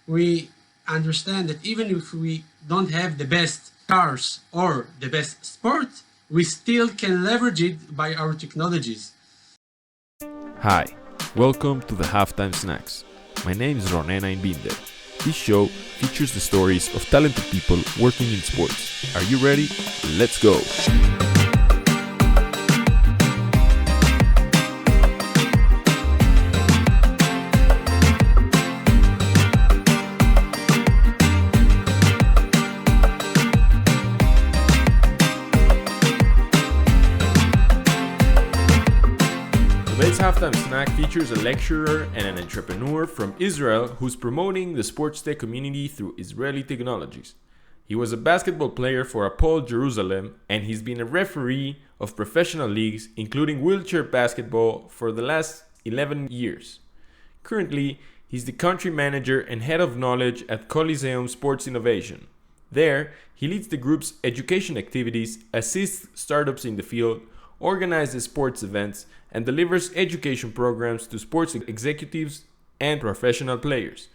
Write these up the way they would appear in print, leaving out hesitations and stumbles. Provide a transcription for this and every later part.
we understand that even if we don't have the best cars or the best sport, we still can leverage it by our technologies. Hi, welcome to the Halftime Snacks. My name is Ronen Einbinder. This show features the stories of talented people working in sports. Are you ready? Let's go! Today's Halftime Snack features a lecturer and an entrepreneur from Israel who's promoting the sports tech community through Israeli technologies. He was a basketball player for Hapoel Jerusalem, and he's been a referee of professional leagues, including wheelchair basketball, for the last 11 years. Currently, he's the country manager and head of knowledge at Colosseum Sports Innovation. There, he leads the group's education activities, assists startups in the field, organizes sports events, and delivers education programs to sports executives and professional players.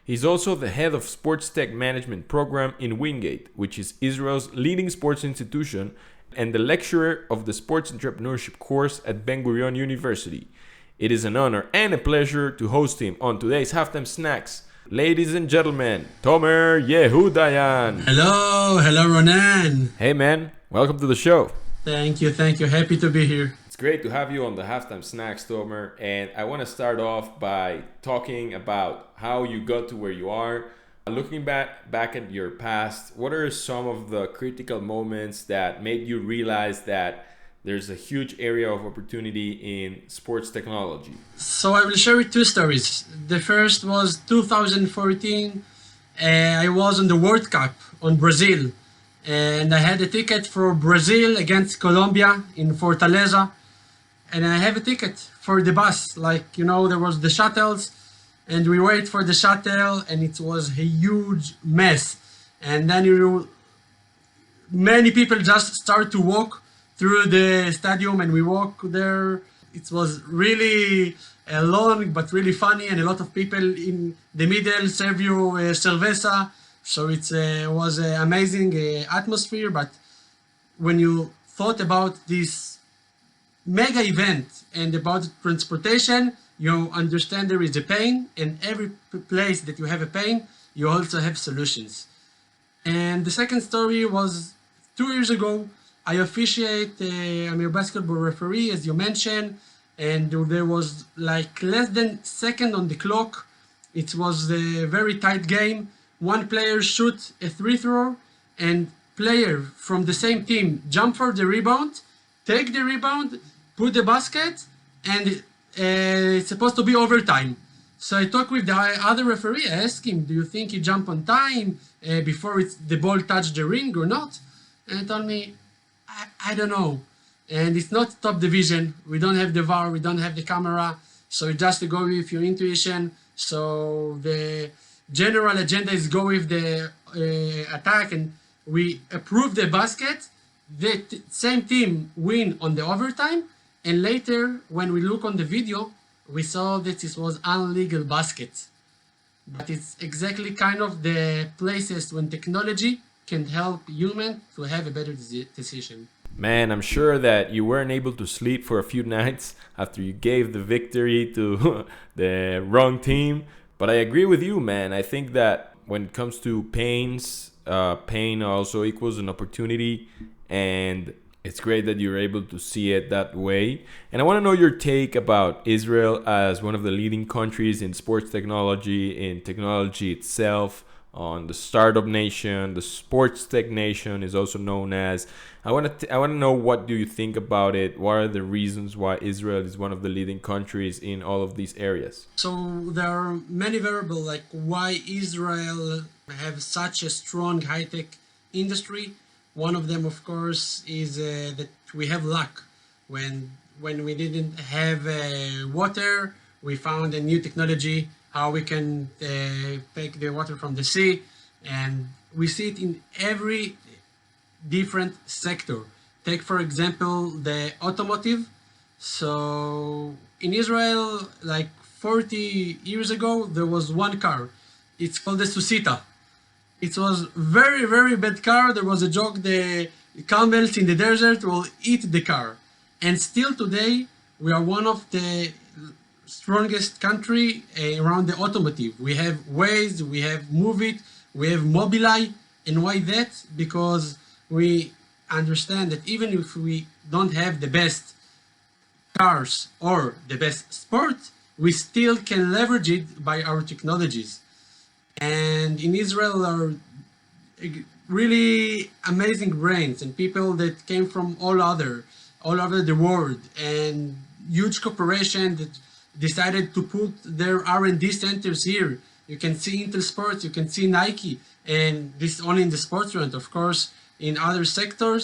He's also the head of Sports Tech Management Program in Wingate, which is Israel's leading sports institution, and the lecturer of the Sports Entrepreneurship course at Ben-Gurion University. It is an honor and a pleasure to host him on today's Halftime Snacks. Ladies and gentlemen, Tomer Yehudayan. Hello Ronan. Hey man, welcome to the show. Thank you. Happy to be here. It's great to have you on the Halftime Snacks, Tomer, and I want to start off by talking about how you got to where you are. Looking back at your past, what are some of the critical moments that made you realize that there's a huge area of opportunity in sports technology? So I will share with two stories. The first was 2014. I was on the World Cup on Brazil, and I had a ticket for Brazil against Colombia in Fortaleza. And I have a ticket for the bus. There was the shuttles, and we wait for the shuttle, and it was a huge mess. And then many people just start to walk through the stadium, and we walk there. It was really long, but really funny, and a lot of people in the middle serve you cerveza. So it was an amazing atmosphere. But when you thought about this mega event and about transportation, you understand there is a pain, and every place that you have a pain, you also have solutions. And the second story was 2 years ago. I officiate, I'm a basketball referee, as you mentioned, and there was less than second on the clock. It was a very tight game. One player shoot a free throw, and player from the same team jump for the rebound, take the rebound, put the basket, and it's supposed to be overtime. So I talked with the other referee. I asked him, do you think he jumped on time before the ball touched the ring or not? And he told me, I don't know. And it's not top division. We don't have the VAR, we don't have the camera. So you just go with your intuition. So the general agenda is go with the attack, and we approve the basket. The same team win on the overtime. And later, when we look on the video, we saw that it was illegal basket. But it's exactly kind of the places when technology can help human to have a better decision. Man, I'm sure that you weren't able to sleep for a few nights after you gave the victory to the wrong team. But I agree with you, man. I think that when it comes to pain also equals an opportunity, and it's great that you're able to see it that way. And I want to know your take about Israel as one of the leading countries in sports technology, in technology itself, on the startup nation, the sports tech nation is also known as. I want to know, what do you think about it? What are the reasons why Israel is one of the leading countries in all of these areas? So there are many variables like why Israel have such a strong high-tech industry. One of them, of course, is that we have luck. When we didn't have water, we found a new technology, how we can take the water from the sea. And we see it in every different sector. Take, for example, the automotive. So in Israel, like 40 years ago, there was one car. It's called the Susita. It was very, very bad car. There was a joke, the camels in the desert will eat the car. And still today, we are one of the strongest country around the automotive. We have Waze, we have Move It, we have Mobileye. And why that? Because we understand that even if we don't have the best cars or the best sport, we still can leverage it by our technologies. And in Israel are really amazing brains and people that came from all over the world, and huge corporation that decided to put their R&D centers here. You can see Intel Sports, you can see Nike, and this only in the sports front, of course, in other sectors.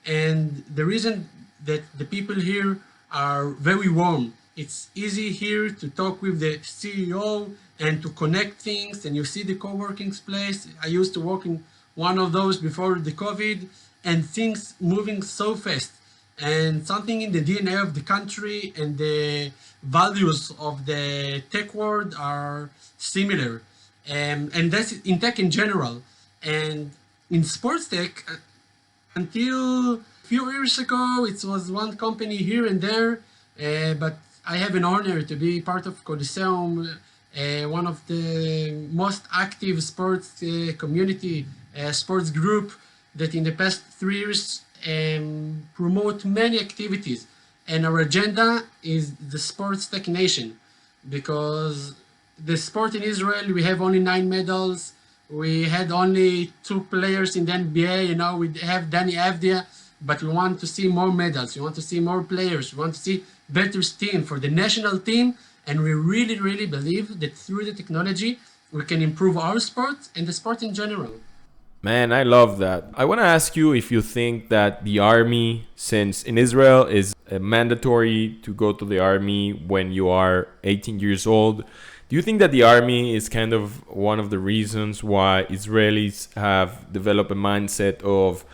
And the reason that the people here are very warm. It's easy here to talk with the CEO and to connect things, and you see the co-working place. I used to work in one of those before the COVID, and things moving so fast. And something in the DNA of the country and the values of the tech world are similar. And that's in tech in general. And in sports tech, until a few years ago, it was one company here and there, but I have an honor to be part of Colosseum, one of the most active sports community, sports group that in the past 3 years promote many activities. And our agenda is the sports tech nation, because the sport in Israel, we have only 9 medals. We had only 2 players in the NBA, we have Danny Avdia, but we want to see more medals. We want to see more players. We want to see better team for the national team. And we really, really believe that through the technology, we can improve our sport and the sport in general. Man, I love that. I want to ask you if you think that the army, since in Israel is mandatory to go to the army when you are 18 years old, do you think that the army is kind of one of the reasons why Israelis have developed a mindset of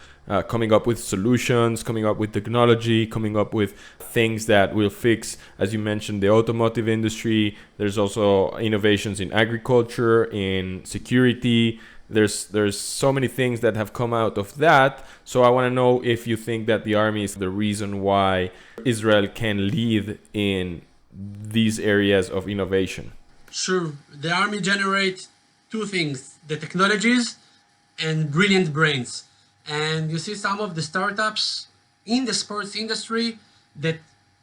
coming up with solutions, coming up with technology, coming up with things that will fix, as you mentioned, the automotive industry? There's also innovations in agriculture, in security. There's so many things that have come out of that. So I want to know if you think that the army is the reason why Israel can lead in these areas of innovation. Sure. The army generates 2 things, the technologies and brilliant brains. And you see some of the startups in the sports industry that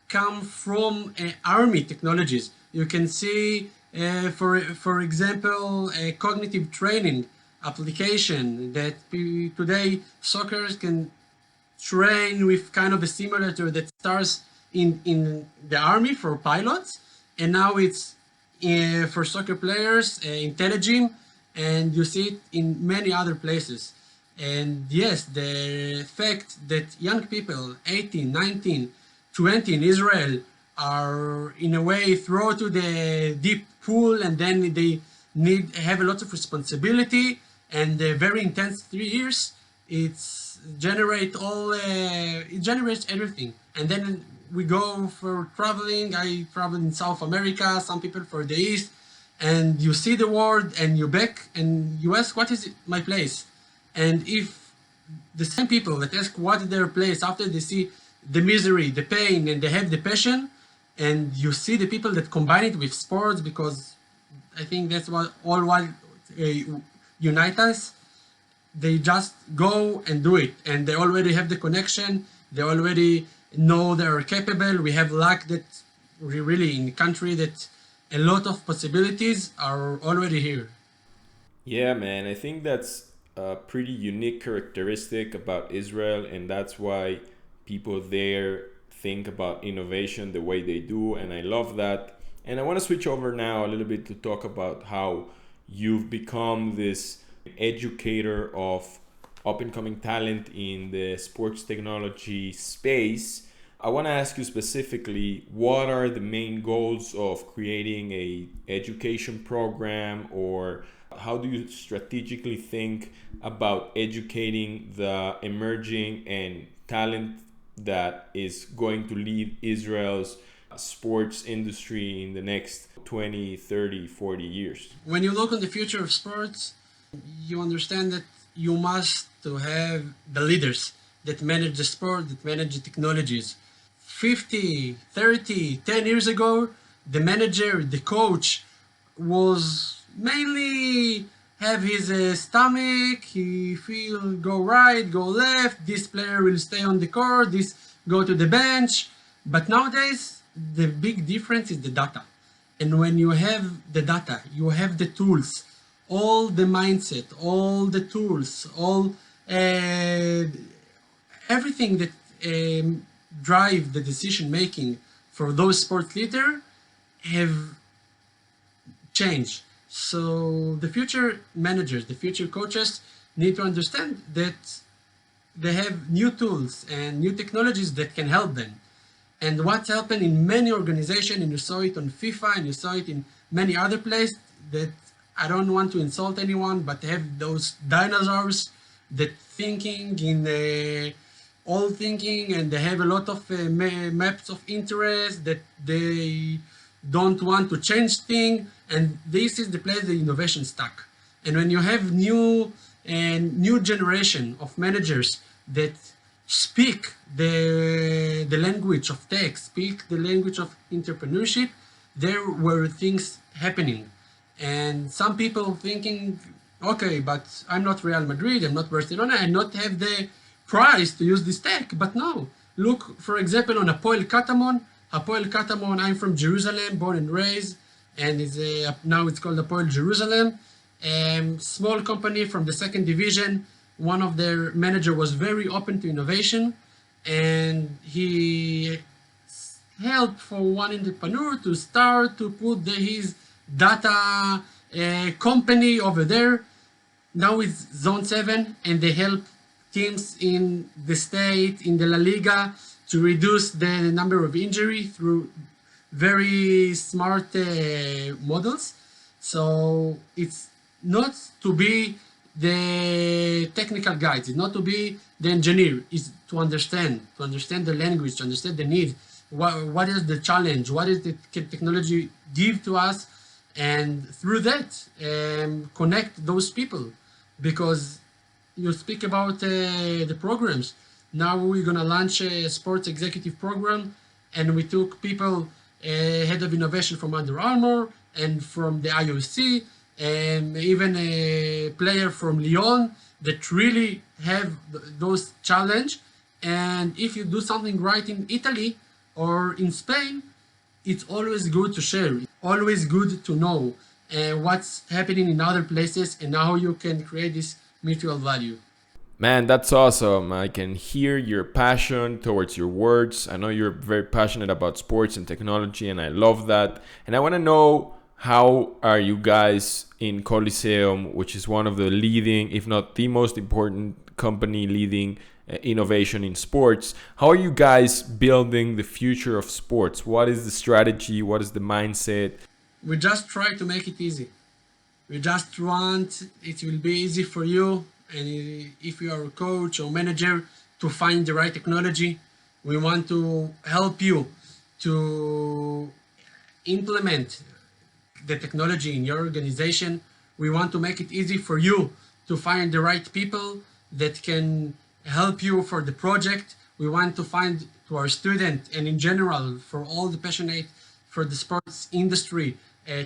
come from army technologies. You can see, for example, a cognitive training application that today soccer can train with kind of a simulator that starts in the army for pilots, and now it's for soccer players, IntelliGym, and you see it in many other places. And yes, the fact that young people, 18, 19, 20 in Israel, are in a way thrown to the deep pool, and then they have a lot of responsibility and very intense 3 years. It generates everything. And then we go for traveling. I travel in South America, some people for the East, and you see the world and you back and you ask, what is my place? And if the same people that ask what is their place, after they see the misery, the pain, and they have the passion, and you see the people that combine it with sports, because I think that's what unite us, they just go and do it. And they already have the connection. They already know they are capable. We have luck that we really in the country that a lot of possibilities are already here. Yeah, man, I think that's a pretty unique characteristic about Israel, and that's why people there think about innovation the way they do, and I love that. And I want to switch over now a little bit to talk about how you've become this educator of up-and-coming talent in the sports technology space. I want to ask you specifically, what are the main goals of creating a education program, or how do you strategically think about educating the emerging and talent that is going to lead Israel's sports industry in the next 20, 30, 40 years? When you look on the future of sports, you understand that you must to have the leaders that manage the sport, that manage the technologies. 50, 30, 10 years ago, the manager, the coach was mainly have his stomach, he feel go right, go left, this player will stay on the court, this go to the bench. But nowadays, the big difference is the data. And when you have the data, you have the tools, all the mindset, all the tools, all everything that drive the decision making for those sport leaders have changed. So the future managers, the future coaches need to understand that they have new tools and new technologies that can help them. And what's happened in many organizations, and you saw it on FIFA, and you saw it in many other places, that I don't want to insult anyone, but they have those dinosaurs that thinking in all thinking, and they have a lot of maps of interest that they don't want to change things, and this is the place the innovation stuck. And when you have new generation of managers that speak the language of tech, speak the language of entrepreneurship, there were things happening. And some people thinking, okay, but I'm not Real Madrid, I'm not Barcelona, I not have the price to use this tech. But no, look, for example, on Hapoel Katamon. Hapoel Katamon, I'm from Jerusalem, born and raised, and now it's called Hapoel Jerusalem. Small company from the second division. One of their manager was very open to innovation, and he helped for one entrepreneur to start to put his data company over there. Now it's Zone 7, and they help teams in the state, in the La Liga, to reduce the number of injury through very smart models. So it's not to be the technical guides, it's not to be the engineer, it's to understand the language, to understand the need, what is the challenge, what is the technology give to us, and through that connect those people. Because you speak about the programs. Now we're gonna launch a sports executive program, and we took people, head of innovation from Under Armour and from the IOC, and even a player from Lyon that really have those challenge. And if you do something right in Italy or in Spain, it's always good to share. Always good to know what's happening in other places and how you can create this mutual value. Man, that's awesome. I can hear your passion towards your words. I know you're very passionate about sports and technology, and I love that. And I want to know, how are you guys in Colosseum, which is one of the leading, if not the most important company leading innovation in sports? How are you guys building the future of sports? What is the strategy? What is the mindset? We just try to make it easy. We just want it will be easy for you, and if you are a coach or manager, to find the right technology. We want to help you to implement the technology in your organization. We want to make it easy for you to find the right people that can help you for the project. We want to find to our student, and in general for all the passionate for the sports industry,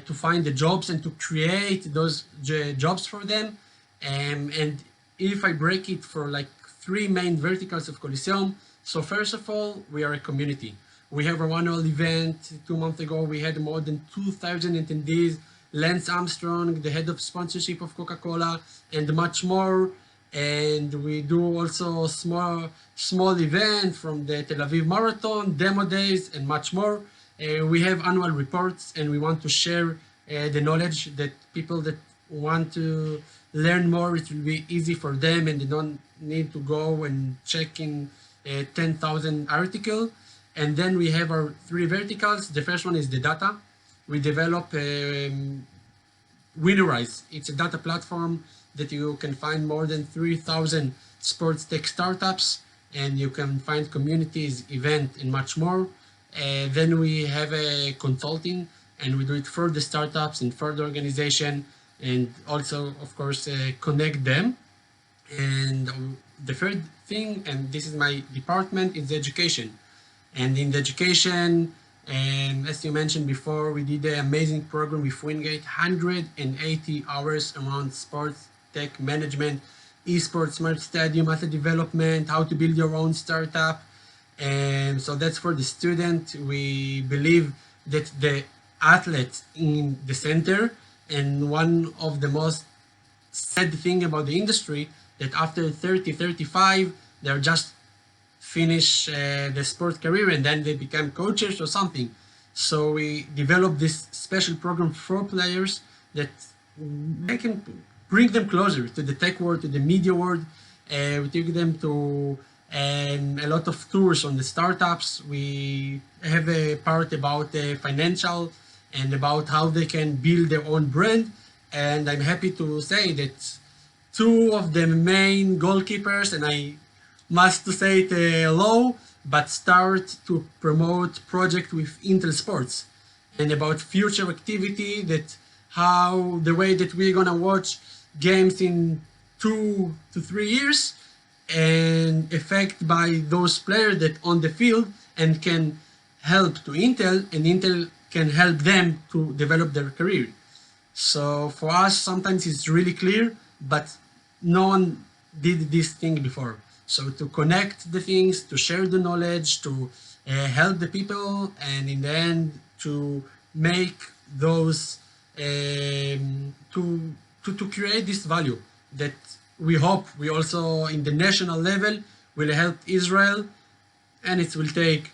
to find the jobs and to create those jobs for them. And if I break it for like three main verticals of Colosseum, so first of all, we are a community. We have our annual event. 2 months ago, we had more than 2,000 attendees. Lance Armstrong, the head of sponsorship of Coca-Cola, and much more. And we do also small event from the Tel Aviv Marathon, demo days, and much more. We have annual reports, and we want to share the knowledge that people that want to learn more, it will be easy for them, and they don't need to go and check in 10,000 articles. And then we have our three verticals. The first one is the data. We develop Winnerize. It's a data platform that you can find more than 3,000 sports tech startups, and you can find communities, events, and much more. Then we have a consulting, and we do it for the startups and for the organization, and also, of course, connect them. And the third thing, and this is my department, is education. And in the education, as you mentioned before, we did an amazing program with Wingate, 180 hours around sports, tech management, esports, smart stadium, asset development, how to build your own startup. And so that's for the student. We believe that the athlete in the center, and one of the most sad thing about the industry, that after 30, 35, they're just finish the sport career and then they become coaches or something. So we developed this special program for players that they can bring them closer to the tech world, to the media world. We take them to a lot of tours on the startups. We have a part about the financial and about how they can build their own brand. And I'm happy to say that two of the main goalkeepers, and I must say it low, but start to promote project with Intel Sports and about future activity, that how the way that we're gonna watch games in 2 to 3 years and affect by those players that on the field and can help to Intel, and Intel can help them to develop their career. So for us, sometimes it's really clear, but no one did this thing before. So to connect the things, to share the knowledge, to help the people, and in the end to make those to create this value that we hope we also in the national level will help Israel, and it will take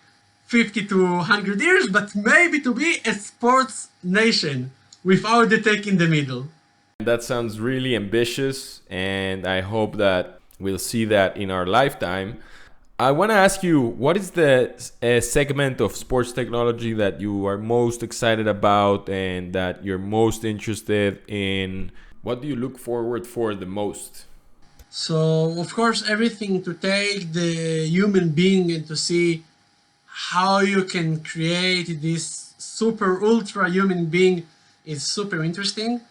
50 to 100 years, but maybe to be a sports nation without the tech in the middle. That sounds really ambitious, and I hope that we'll see that in our lifetime. I want to ask you, what is the segment of sports technology that you are most excited about and that you're most interested in? What do you look forward for the most? So, of course, everything to take the human being and to see how you can create this super ultra human being is super interesting.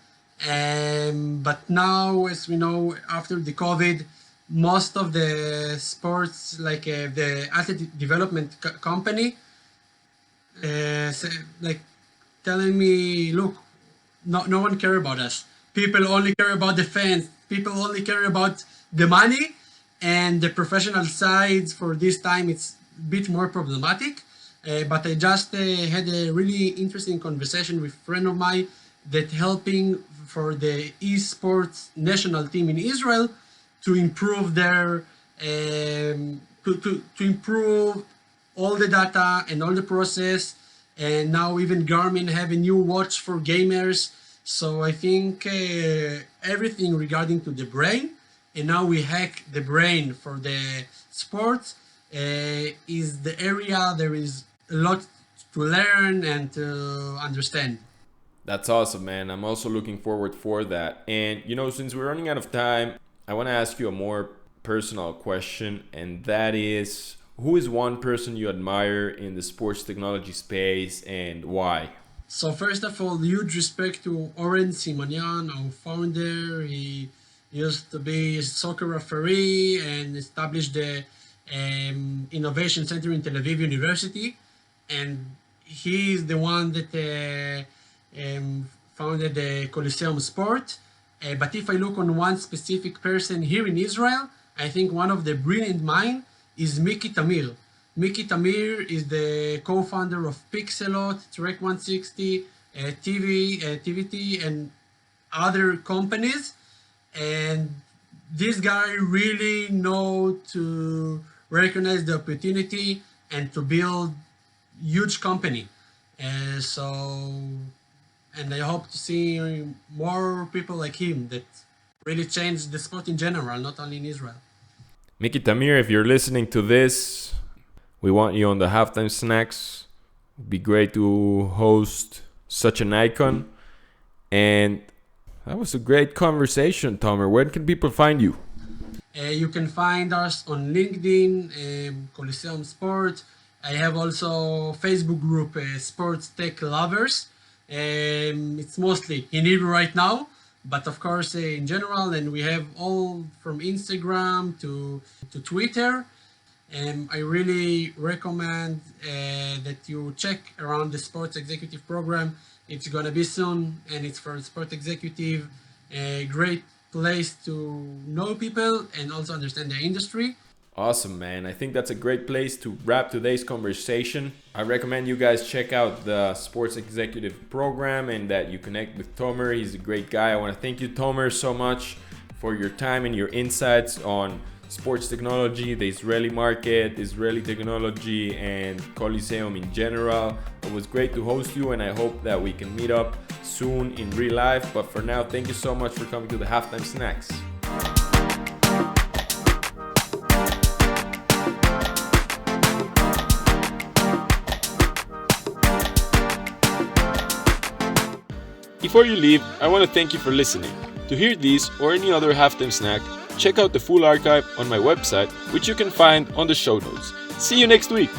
But now, as we know, after the COVID, most of the sports, like the athlete development company, like telling me, look, no one care about us. People only care about the fans. People only care about the money, and the professional sides for this time it's a bit more problematic. But I just had a really interesting conversation with a friend of mine that helping for the esports national team in Israel to improve their to improve all the data and all the process. And now even Garmin have a new watch for gamers. So I think everything regarding to the brain, and now we hack the brain for the sports, is the area there is a lot to learn and to understand. That's awesome, man. I'm also looking forward for that. And since we're running out of time, I want to ask you a more personal question, and that is, who is one person you admire in the sports technology space and why? So first of all, huge respect to Oren Simonian, our founder. He used to be a soccer referee and established the Innovation Center in Tel Aviv University. And he is the one that founded the Colosseum sport. But if I look on one specific person here in Israel, I think one of the brilliant mind is Miki Tamir. Miki Tamir is the co-founder of Pixelot, Trek 160, TVT, and other companies. And this guy really know to recognize the opportunity and to build huge company. And I hope to see more people like him that really change the sport in general, not only in Israel. Miki Tamir, if you're listening to this, we want you on the halftime snacks. It'd be great to host such an icon. And that was a great conversation, Tomer. Where can people find you? You can find us on LinkedIn, Colosseum Sport. I have also Facebook group, Sports Tech Lovers. It's mostly in Hebrew right now, but of course in general, and we have all from Instagram to Twitter. I really recommend that you check around the Sports Executive Program. It's gonna be soon, and it's for Sport Executive. A great place to know people and also understand the industry. Awesome, man. I think that's a great place to wrap today's conversation. I recommend you guys check out the Sports Executive Program and that you connect with Tomer. He's a great guy. I want to thank you, Tomer, so much for your time and your insights on sports technology, the Israeli market, Israeli technology, and Colosseum in general. It was great to host you, and I hope that we can meet up soon in real life. But for now, thank you so much for coming to the Halftime Snacks. Before you leave, I want to thank you for listening. To hear these or any other Halftime Snack, check out the full archive on my website, which you can find on the show notes. See you next week!